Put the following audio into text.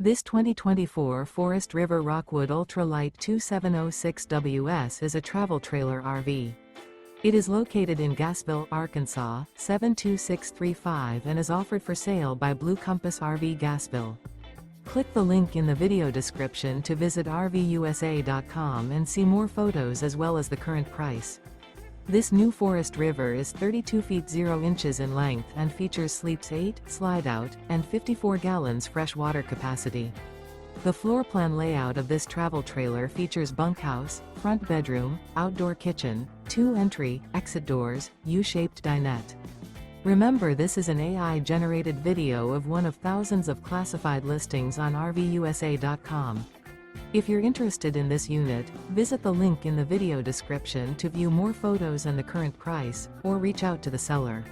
This 2024 Forest River Rockwood Ultralight 2706WS is a travel trailer RV. It is located in Gassville, Arkansas, 72635 and is offered for sale by Blue Compass RV Gassville. Click the link in the video description to visit RVUSA.com and see more photos as well as the current price. This new Forest River is 32 feet 0 inches in length and features sleeps 8, slide-out, and 54 gallons fresh water capacity. The floor plan layout of this travel trailer features bunkhouse, front bedroom, outdoor kitchen, 2 entry, exit doors, U-shaped dinette. Remember, this is an AI-generated video of one of thousands of classified listings on RVUSA.com. If you're interested in this unit, visit the link in the video description to view more photos and the current price, or reach out to the seller.